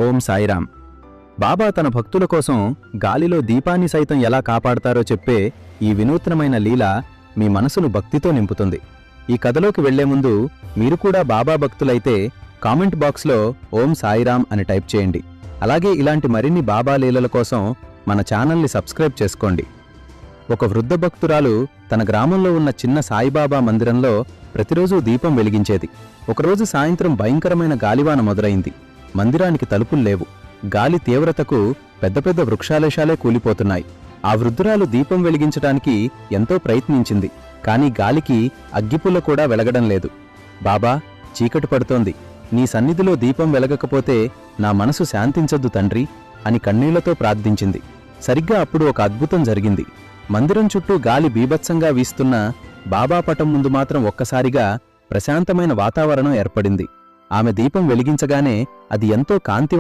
ఓం సాయిరాం. బాబా తన భక్తుల కోసం గాలిలో దీపాన్ని సైతం ఎలా కాపాడతారో చెప్పే ఈ వినూత్నమైన లీల మీ మనసును భక్తితో నింపుతుంది. ఈ కథలోకి వెళ్లే ముందు మీరు కూడా బాబా భక్తులైతే కామెంట్ బాక్స్లో ఓం సాయిరాం అని టైప్ చేయండి. అలాగే ఇలాంటి మరిన్ని బాబా లీలల కోసం మన ఛానల్ని సబ్స్క్రైబ్ చేసుకోండి. ఒక వృద్ధ భక్తురాలు తన గ్రామంలో ఉన్న చిన్న సాయిబాబా మందిరంలో ప్రతిరోజూ దీపం వెలిగించేది. ఒకరోజు సాయంత్రం భయంకరమైన గాలివాన మొదలైంది. మందిరానికి తలుపులు లేవు. గాలి తీవ్రతకు పెద్ద పెద్ద వృక్షాలేశాలే కూలిపోతున్నాయి. ఆ వృద్ధురాలు దీపం వెలిగించడానికి ఎంతో ప్రయత్నించింది. కాని గాలికి అగ్గిపుల్ల కూడా వెలగడం లేదు. బాబా, చీకటి పడుతోంది. నీ సన్నిధిలో దీపం వెలగకపోతే నా మనసు శాంతించొద్దు తండ్రి అని కన్నీళ్లతో ప్రార్థించింది. సరిగ్గా అప్పుడు ఒక అద్భుతం జరిగింది. మందిరం చుట్టూ గాలి బీభత్సంగా వీస్తున్న బాబా పటం ముందు మాత్రం ఒక్కసారిగా ప్రశాంతమైన వాతావరణం ఏర్పడింది. ఆమె దీపం వెలిగించగానే అది ఎంతో కాంతివంతంగా